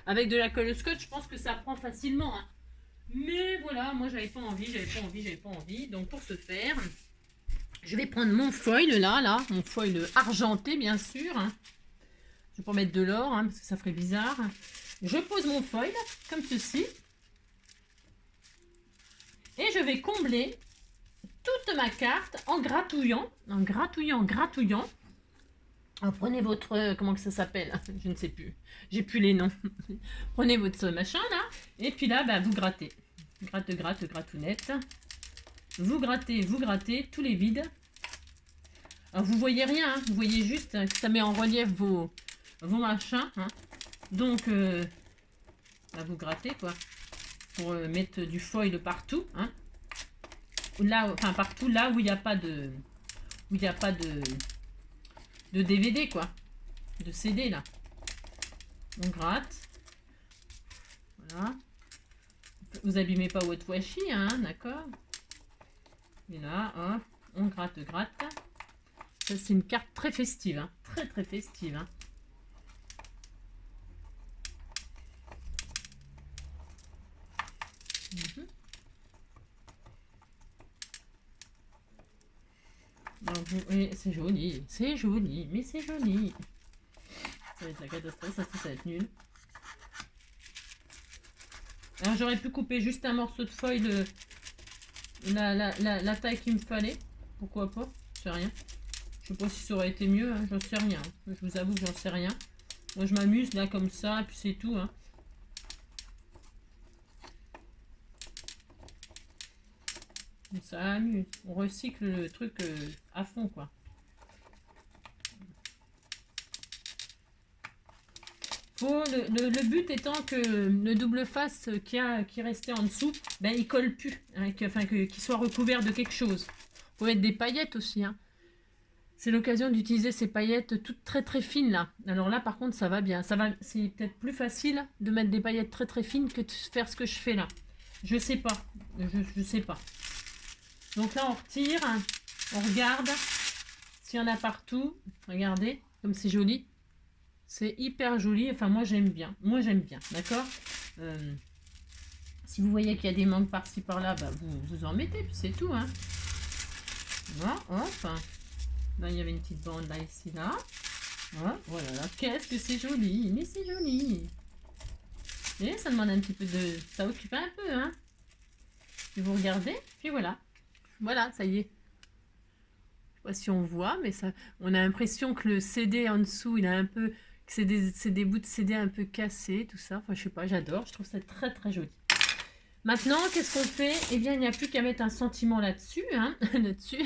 Avec de la colle scotch, je pense que ça prend facilement. Hein. Mais voilà, moi j'avais pas envie. Donc pour ce faire, je vais prendre mon foil là, mon foil argenté bien sûr. Hein. Je vais pas mettre de l'or hein, parce que ça ferait bizarre. Je pose mon foil comme ceci. Et je vais combler toute ma carte en gratouillant. Alors, prenez votre... comment que ça s'appelle? Je ne sais plus. J'ai plus les noms. Prenez votre machin là. Et puis là, bah, vous grattez. Gratounette. Vous grattez tous les vides. Alors, vous voyez rien. Hein, vous voyez juste que ça met en relief vos machins. Hein. Donc, bah, vous grattez quoi. Pour mettre du foil partout. Hein. Là, enfin, partout là où il n'y a pas de... de DVD quoi, de CD là. On gratte. Voilà. Vous abîmez pas votre washi, hein, d'accord. Et là, hop, on gratte. Ça c'est une carte très festive, hein, très festive. Hein. Oui, c'est joli, mais c'est joli. Ça va être la catastrophe, ça va être nul. Alors j'aurais pu couper juste un morceau de foil, la taille qu'il me fallait. Pourquoi pas, je sais rien. Je sais pas si ça aurait été mieux, hein, j'en sais rien. Je vous avoue que j'en sais rien. Moi je m'amuse là comme ça, et puis c'est tout. Hein. Ça amuse. On recycle le truc à fond quoi. Le but étant que le double face qui restait en dessous, ben il colle plus, hein, qu'il soit recouvert de quelque chose. Vous pouvez mettre des paillettes aussi. Hein. C'est l'occasion d'utiliser ces paillettes toutes très fines là. Alors là par contre ça va bien. C'est peut-être plus facile de mettre des paillettes très fines que de faire ce que je fais là. Je sais pas. Je sais pas. Donc là on retire, on regarde s'il y en a partout. Regardez comme c'est joli. C'est hyper joli, enfin moi j'aime bien, d'accord. Si vous voyez qu'il y a des manques par-ci par-là, bah vous en mettez, puis c'est tout. Hein. Voilà, hop. Là, il y avait une petite bande là, ici, là. Voilà, là. Qu'est-ce que c'est joli. Mais c'est joli. Et ça demande un petit peu de... Ça occupe un peu, hein. Puis vous regardez, puis voilà. Voilà, ça y est. Je sais pas si on voit, mais ça, on a l'impression que le CD en dessous, il a un peu... que c'est des bouts de CD un peu cassés, tout ça. Enfin, je sais pas, j'adore. Je trouve ça très, très joli. Maintenant, qu'est-ce qu'on fait? Eh bien, il n'y a plus qu'à mettre un sentiment là-dessus, hein, là-dessus.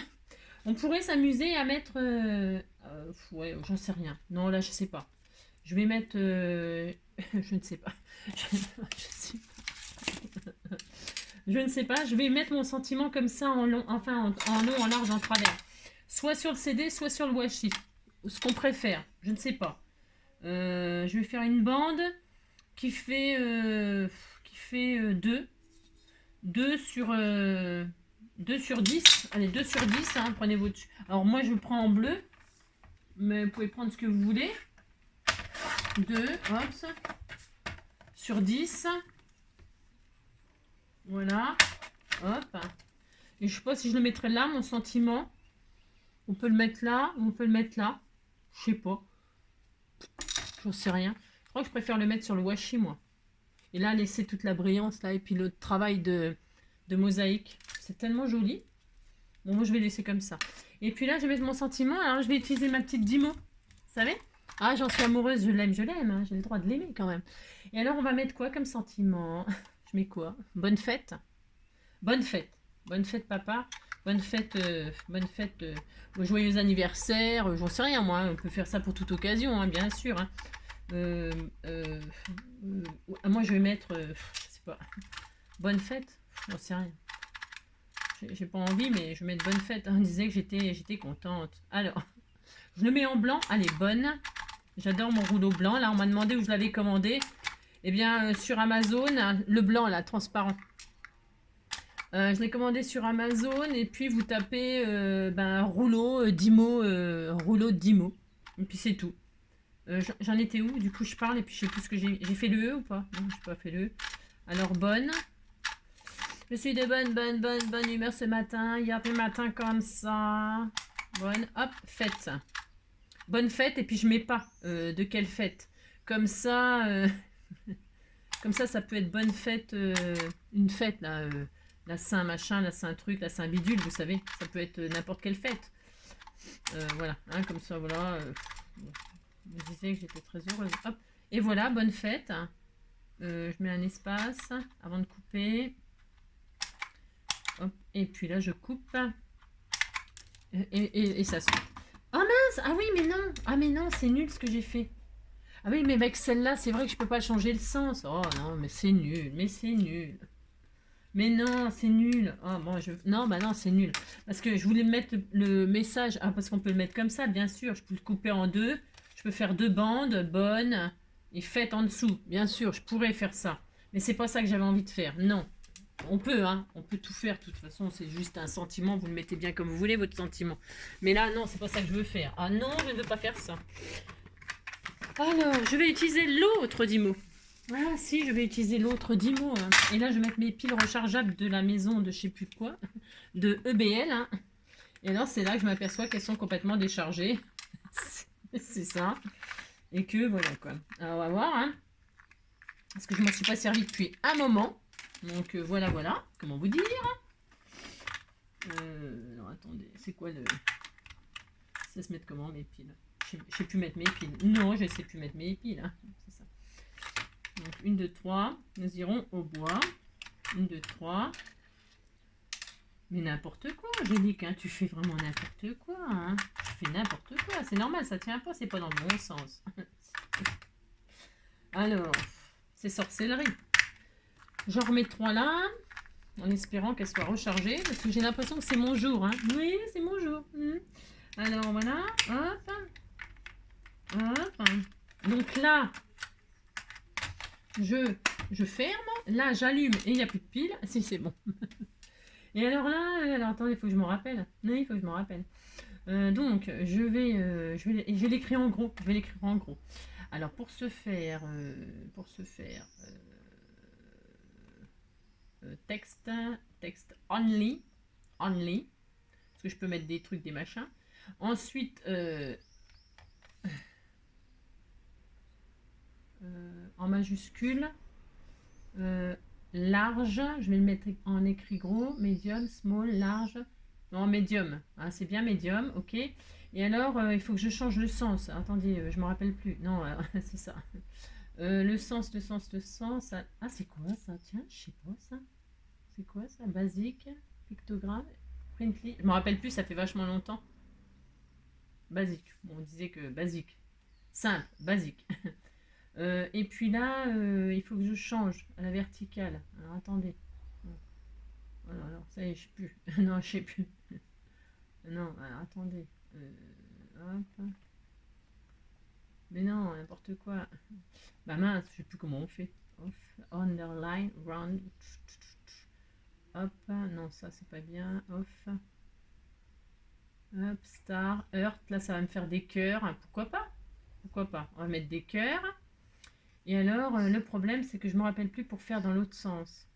On pourrait s'amuser à mettre... ouais, j'en sais rien. Non, là, je sais pas. Je vais mettre... je ne sais pas. Je ne sais pas. Je vais mettre mon sentiment comme ça en long, enfin en long, en large, en travers. Soit sur le CD, soit sur le washi. Ce qu'on préfère. Je ne sais pas. Je vais faire une bande qui fait 2. 2 sur 10. Allez, 2 sur 10. Hein, prenez votre... Alors moi, je prends en bleu. Mais vous pouvez prendre ce que vous voulez. 2, hop. Sur 10. Voilà. Hop. Et je sais pas si je le mettrai là, mon sentiment. On peut le mettre là, ou on peut le mettre là. Je sais pas. J'en sais rien. Je crois que je préfère le mettre sur le washi, moi. Et là, laisser toute la brillance, là. Et puis le travail de mosaïque. C'est tellement joli. Bon, moi, je vais laisser comme ça. Et puis là, je vais mettre mon sentiment. Alors, je vais utiliser ma petite Dimo. Vous savez? Ah, j'en suis amoureuse. Je l'aime, hein. J'ai le droit de l'aimer, quand même. Et alors, on va mettre quoi comme sentiment? Je mets quoi? Bonne fête. Bonne fête. Bonne fête, papa. Bonne fête, joyeux anniversaire. J'en sais rien, moi. On peut faire ça pour toute occasion, hein, bien sûr. Hein. Moi, je vais mettre... je sais pas. Bonne fête. J'en sais rien. J'ai pas envie, mais je vais mettre bonne fête. On disait que j'étais contente. Alors, je le mets en blanc. Allez, bonne. J'adore mon rouleau blanc. Là, on m'a demandé où je l'avais commandé. Eh bien, sur Amazon, le blanc, là, transparent. Je l'ai commandé sur Amazon. Et puis, vous tapez rouleau Dimo. Rouleau Dimo. Et puis, c'est tout. J'en étais où? Du coup, je parle et puis je sais plus ce que j'ai... J'ai fait le E ou pas? Non, j'ai pas fait le E. Alors, bonne. Je suis de bonne humeur ce matin. Hier le matin comme ça. Bonne. Hop, fête. Bonne fête. Et puis, je mets pas de quelle fête. Comme ça... comme ça peut être bonne fête. Une fête, là. La Saint machin, la Saint truc, la Saint bidule, vous savez. Ça peut être n'importe quelle fête. Voilà. Hein, comme ça, voilà. Je disais que j'étais très heureuse. Hop. Et voilà, bonne fête. Je mets un espace avant de couper. Hop. Et puis là, je coupe. Et ça se... Oh mince! Ah oui, mais non! Ah mais non, c'est nul ce que j'ai fait. Ah oui, mais avec celle-là, c'est vrai que je peux pas changer le sens. Oh non, mais c'est nul. Mais c'est nul. Mais non, c'est nul. Oh, bon, non, bah non, c'est nul. Parce que je voulais mettre le message. Ah, parce qu'on peut le mettre comme ça, bien sûr. Je peux le couper en deux. Je peux faire 2 bandes, bonne et fête en dessous. Bien sûr, je pourrais faire ça. Mais c'est pas ça que j'avais envie de faire. Non. On peut, hein. On peut tout faire. De toute façon, c'est juste un sentiment. Vous le mettez bien comme vous voulez, votre sentiment. Mais là, non, c'est pas ça que je veux faire. Ah non, je ne veux pas faire ça. Alors, je vais utiliser l'autre Dimo. Ah si, je vais utiliser l'autre Dimo. Hein. Et là, je vais mettre mes piles rechargeables de la maison de je sais plus quoi. De EBL. Hein. Et alors, c'est là que je m'aperçois qu'elles sont complètement déchargées. C'est ça. Et que voilà quoi. Alors, on va voir. Hein. Parce que je ne m'en suis pas servi depuis un moment. Donc voilà. Comment vous dire? Alors attendez. C'est quoi le... Ça se met comment mes piles? Je sais plus mettre mes piles. Non, je ne sais plus mettre mes piles. Hein. C'est ça. Donc 1, 2, 3. Nous irons au bois. 1, 2, 3. Mais n'importe quoi, Angélique, hein, tu fais vraiment n'importe quoi. Hein. Tu fais n'importe quoi. C'est normal, ça tient pas, c'est pas dans le bon sens. Alors, c'est sorcellerie. J'en remets 3 là, en espérant qu'elle soit rechargée, parce que j'ai l'impression que c'est mon jour. Hein. Oui, c'est mon jour. Alors voilà, hop. Hop. Donc là, je ferme. Là, j'allume et il n'y a plus de pile. Si, c'est bon. Et alors là, attendez, il faut que je me rappelle. Non, il faut que je me rappelle. Donc, je vais l'écrire en gros. Je vais l'écrire en gros. Alors, pour ce faire, texte, texte only, only, parce que je peux mettre des trucs, des machins. Ensuite, en majuscule, large, je vais le mettre en écrit gros, medium, small, large, non, médium, hein, c'est bien médium, ok. Et alors, il faut que je change le sens. Attendez, je me rappelle plus. Non, c'est ça. Le sens, le sens, le sens. Ah, c'est quoi ça? Tiens, je sais pas ça. C'est quoi ça? Basique, pictogramme, printly. Je me rappelle plus, ça fait vachement longtemps. Basique. Bon, on disait que basique. Simple, basique. Et puis là, il faut que je change à la verticale. Alors attendez. Voilà, alors ça y est, je sais plus. Non, je sais plus. Non, alors attendez. Hop. Mais non, n'importe quoi. Bah mince, je sais plus comment on fait. Off, underline, round. Hop, non, ça c'est pas bien. Off. Hop, star, heart. Là, ça va me faire des cœurs. Pourquoi pas? Pourquoi pas? On va mettre des cœurs. Et alors, le problème, c'est que je me rappelle plus pour faire dans l'autre sens.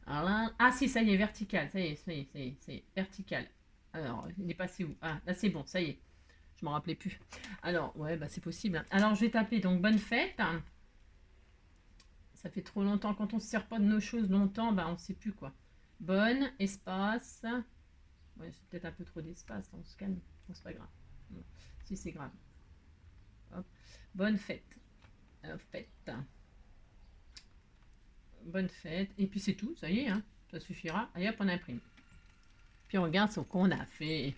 Alors là, ah si, ça y est, vertical. Ça y est, ça y est, ça y est, ça y est, vertical. Alors, il est passé où? Ah, là c'est bon, ça y est. Je m'en rappelais plus. Alors, ouais, bah c'est possible, hein. Alors, je vais taper donc bonne fête. Ça fait trop longtemps. Quand on se sert pas de nos choses longtemps, bah on sait plus quoi. Bonne, espace. Ouais, c'est peut-être un peu trop d'espace, on se calme. Bon, c'est pas grave. Non. Si, c'est grave. Hop. Bonne fête. Fête. Bonne fête. Et puis c'est tout, ça y est, hein. Ça suffira. Allez hop, on imprime. Puis on regarde ce qu'on a fait.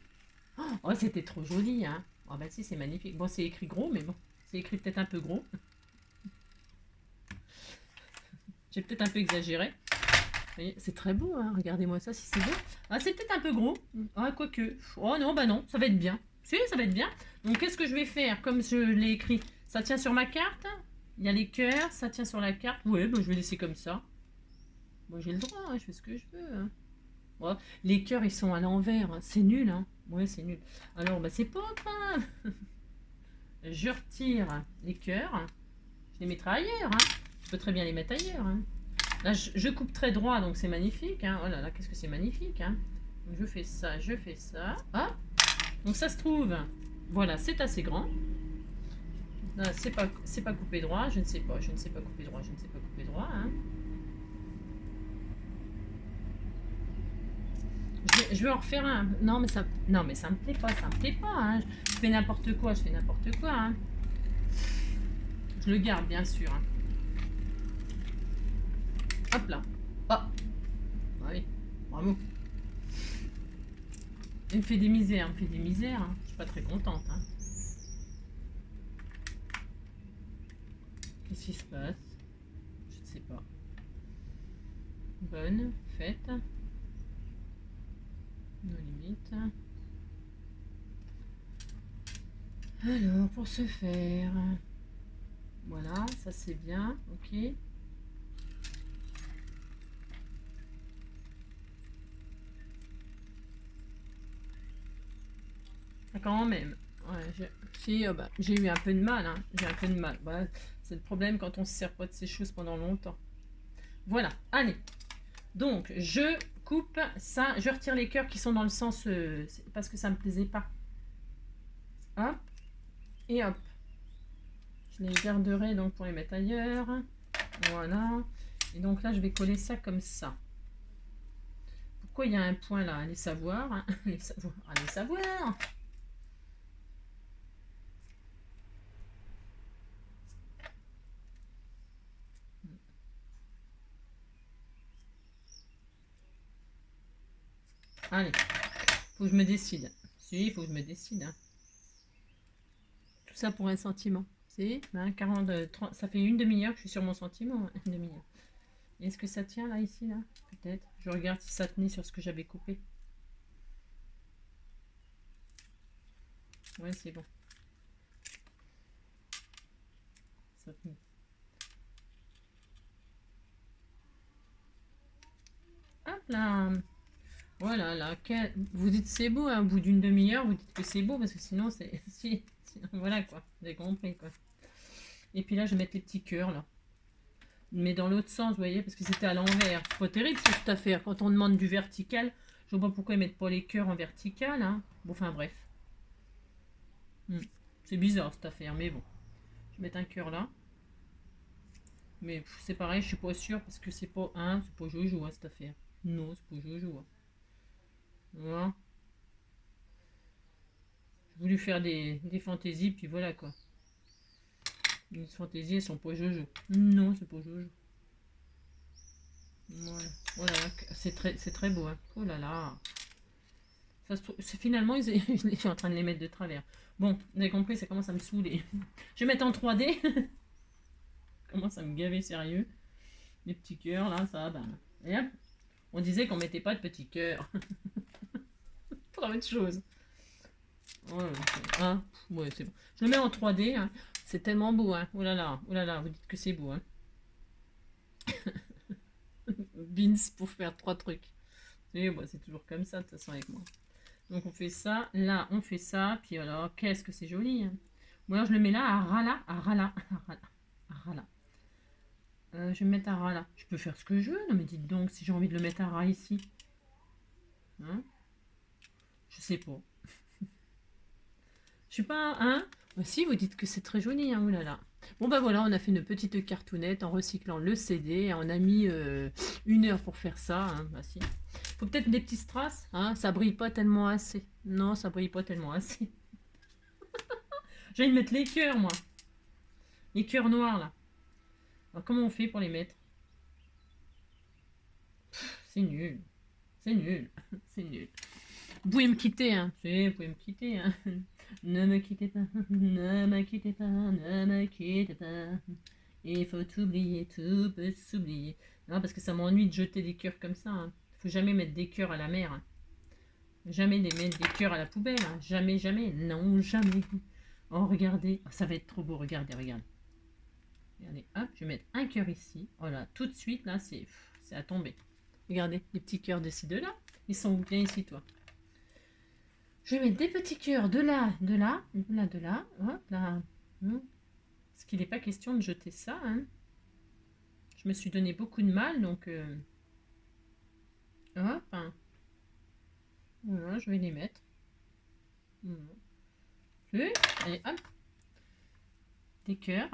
Oh, c'était trop joli, hein. Oh, bah si, c'est magnifique. Bon, c'est écrit gros, mais bon, c'est écrit peut-être un peu gros. J'ai peut-être un peu exagéré. C'est très beau, hein. Regardez-moi ça, si c'est beau. Ah, c'est peut-être un peu gros. Ah, quoique. Oh non, bah non, ça va être bien. Si, ça va être bien. Donc, qu'est-ce que je vais faire? Comme je l'ai écrit, ça tient sur ma carte. Il y a les cœurs, ça tient sur la carte. Ouais, bah, je vais laisser comme ça. Bon, j'ai le droit, hein, je fais ce que je veux. Hein. Ouais, les cœurs, ils sont à l'envers. Hein. C'est nul, hein. Ouais, c'est nul. Alors, bah, c'est pas grave. Je retire les cœurs. Je les mettrai ailleurs. Hein. Je peux très bien les mettre ailleurs. Hein. Là, je coupe très droit, donc c'est magnifique. Hein. Oh là là, qu'est-ce que c'est magnifique. Hein. Donc, je fais ça, je fais ça. Ah, donc ça se trouve, voilà, c'est assez grand. C'est pas coupé droit, je ne sais pas, je ne sais pas couper droit, je ne sais pas couper droit. Hein. Je vais en refaire un. Non, mais ça me plaît pas, ça me plaît pas. Hein. Je fais n'importe quoi, je fais n'importe quoi. Hein. Je le garde, bien sûr. Hein. Hop là. Oh. Oui, bravo. Il me fait des misères, il me fait des misères. Hein. Je suis pas très contente. Hein. Qu'est-ce qui se passe? Je ne sais pas. Bonne fête. Nos limites. Alors, pour ce faire, voilà, ça c'est bien, ok. Ah, quand même, ouais, si, bah, j'ai eu un peu de mal, hein. J'ai un peu de mal. Voilà, c'est le problème quand on se sert pas de ces choses pendant longtemps. Voilà, allez. Donc, je coupe ça, je retire les cœurs qui sont dans le sens, parce que ça me plaisait pas. Hop, et hop. Je les garderai donc pour les mettre ailleurs. Voilà. Et donc là, je vais coller ça comme ça. Pourquoi il y a un point là? Allez savoir. Hein. Allez savoir. Allez savoir. Allez. Faut que je me décide. Si, il faut que je me décide. Hein. Tout ça pour un sentiment. Si, 40, 30, ça fait une demi-heure que je suis sur mon sentiment. Une demi-heure. Est-ce que ça tient là, ici, là? Peut-être. Je regarde si ça tenait sur ce que j'avais coupé. Ouais, c'est bon. Ça tenait. Hop là. Voilà, là. Vous dites c'est beau, hein, au bout d'une demi-heure, vous dites que c'est beau, parce que sinon, c'est... Sinon, voilà, quoi. Vous avez compris, quoi. Et puis là, je vais mettre les petits cœurs, là. Mais dans l'autre sens, vous voyez, parce que c'était à l'envers. C'est pas terrible, cette affaire. Quand on demande du vertical, je vois pas pourquoi ils mettent pas les cœurs en vertical, hein. Bon, enfin, bref. C'est bizarre, cette affaire, mais bon. Je vais mettre un cœur là. Mais c'est pareil, je suis pas sûre, parce que c'est pas Jojo, hein, cette affaire. Non, c'est pas Jojo. Hein. Voilà. J'ai voulu faire des fantaisies, puis voilà, quoi. Les fantaisies, elles sont pas Jojo. Non, c'est pas Jojo. Voilà. Oh là là, c'est très beau. Hein. Oh là là. Finalement, je suis en train de les mettre de travers. Bon, vous avez compris, ça commence à me saouler. Je vais mettre en 3D. Ça commence à me gaver sérieux. Les petits cœurs, là, ça, ben... Et hop, on disait qu'on mettait pas de petits cœurs. Pour autre chose. Ouais, hein, ouais, c'est bon. Je le mets en 3D. Hein. C'est tellement beau. Hein. Oh là là, vous dites que c'est beau. Hein. Beans pour faire 3 trucs. Et bah, c'est toujours comme ça, de toute façon, avec moi. Donc, on fait ça. Là, on fait ça. Puis alors, qu'est-ce que c'est joli. Hein. Ou alors, je le mets là à Rala. À Rala. À Rala. À Rala. Je vais me mettre à Ra là. Je peux faire ce que je veux. Non, mais dites donc, si j'ai envie de le mettre à Ra ici. Hein, je sais pas. Je suis pas... Hein, bah, si, vous dites que c'est très joli. Hein, oulala. Bon, bah voilà, on a fait une petite cartoonnette en recyclant le CD. On a mis 1 heure pour faire ça. Hein, bah, si. Faut peut-être des petits strass. Hein, ça brille pas tellement assez. Non, ça brille pas tellement assez. J'ai envie de mettre les cœurs, moi. Les cœurs noirs, là. Alors, comment on fait pour les mettre? C'est nul. C'est nul. C'est nul. Vous pouvez me quitter, hein. Si, vous pouvez me quitter, hein. Ne me quittez pas, ne me quittez pas, ne me quittez pas. Il faut oublier, tout peut s'oublier. Non, parce que ça m'ennuie de jeter des cœurs comme ça. Hein. Faut jamais mettre des cœurs à la mer. Hein. Jamais les mettre des cœurs à la poubelle. Hein. Jamais, jamais. Non, jamais. Oh, regardez. Oh, ça va être trop beau. Regardez, regardez. Regardez, hop, je vais mettre un cœur ici. Voilà, tout de suite, là, c'est à tomber. Regardez, les petits cœurs de ci, de là. Ils sont bien ici, toi. Je vais mettre des petits cœurs de là, de là, de là, de là. Hop, là. Parce qu'il n'est pas question de jeter ça. Hein. Je me suis donné beaucoup de mal, donc... Hop. Hein. Voilà, je vais les mettre. Voilà. Allez, hop. Des cœurs.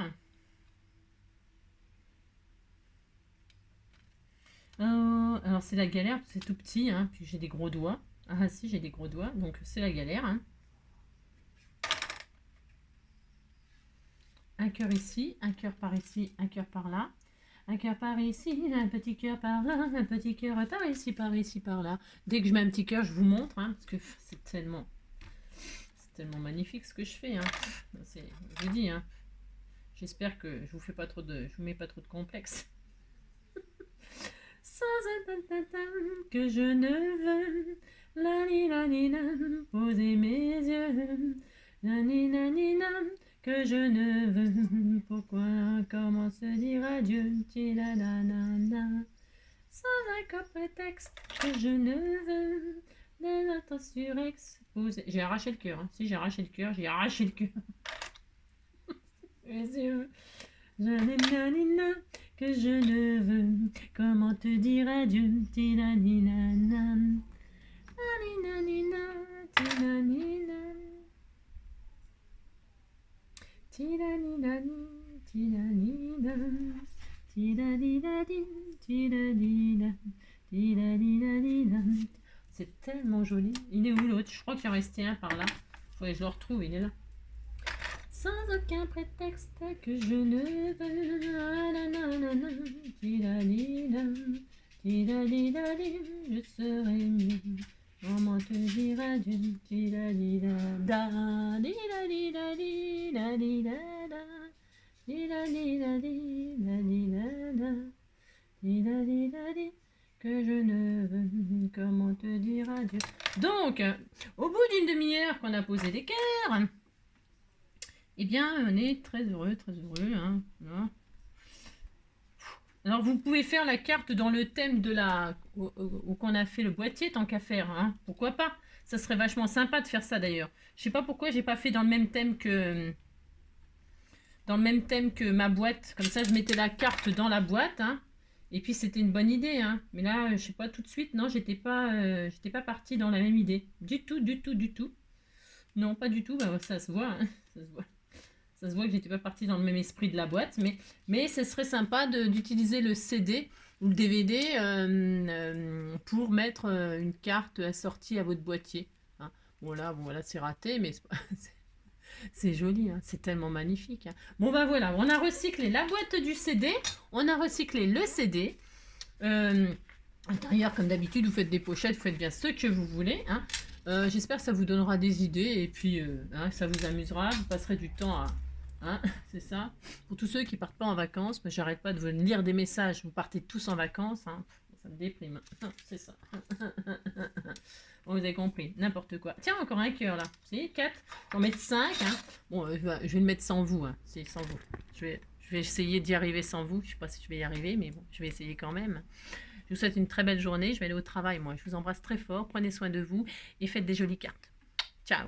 Alors c'est la galère, c'est tout petit, hein, puis j'ai des gros doigts. Ah si, j'ai des gros doigts, donc c'est la galère. Hein. Un cœur ici, un cœur par ici, un cœur par là. Un cœur par ici, un petit cœur par là, un petit cœur par ici, par là. Dès que je mets un petit cœur, je vous montre, hein, parce que c'est tellement magnifique ce que je fais. Hein. Je vous dis, hein, j'espère que je vous fais pas trop de, je vous mets pas trop de complexe. Sans un que je ne veux, poser mes yeux, que je ne veux, pourquoi, comment se dire adieu, sans un prétexte que je ne veux, des notes surexposées. J'ai arraché le cœur, hein. Si j'ai arraché le cœur, j'ai arraché le cœur. Que je ne veux, comment te dire adieu, c'est tellement joli. Il est où l'autre? Je crois qu'il en restait un par là. Faudrait que je le retrouve, il est là. Sans aucun prétexte que je ne veux. Je serai mieux. Comment te dire adieu. Que je ne veux. Comment te dire adieu. Donc, au bout d'une demi-heure qu'on a posé des cœurs, eh bien, on est très heureux, hein, voilà. Alors, vous pouvez faire la carte dans le thème de la... où qu'on a fait le boîtier, tant qu'à faire, hein. Pourquoi pas? Ça serait vachement sympa de faire ça, d'ailleurs. Je sais pas pourquoi j'ai pas fait dans le même thème que dans le même thème que ma boîte. Comme ça, je mettais la carte dans la boîte, hein. Et puis, c'était une bonne idée, hein. Mais là, je sais pas, tout de suite, non, j'étais pas partie dans la même idée. Du tout, du tout, du tout. Non, pas du tout. Bah, ça se voit, hein. Ça se voit. Ça se voit que j'étais pas partie dans le même esprit de la boîte. Mais ce serait sympa d'utiliser le CD ou le DVD pour mettre une carte assortie à votre boîtier, hein. Bon, là, c'est raté, mais c'est pas- c'est joli, hein, c'est tellement magnifique, hein. Bon, ben voilà, on a recyclé la boîte du CD, on a recyclé le CD. Intérieur, comme d'habitude, vous faites des pochettes, vous faites bien ce que vous voulez, hein. J'espère que ça vous donnera des idées et puis hein, ça vous amusera, vous passerez du temps à... Hein, c'est ça. Pour tous ceux qui partent pas en vacances, mais j'arrête pas de vous lire des messages, vous partez tous en vacances, hein. Ça me déprime. C'est ça. Bon, vous avez compris, n'importe quoi. Tiens, encore un cœur là. Si, 4. Je vais en mettre 5. Hein. Bon, je vais le mettre sans vous. Hein. C'est sans vous. Je vais essayer d'y arriver sans vous. Je sais pas si je vais y arriver, mais bon, je vais essayer quand même. Je vous souhaite une très belle journée. Je vais aller au travail, moi. Je vous embrasse très fort. Prenez soin de vous et faites des jolies cartes. Ciao.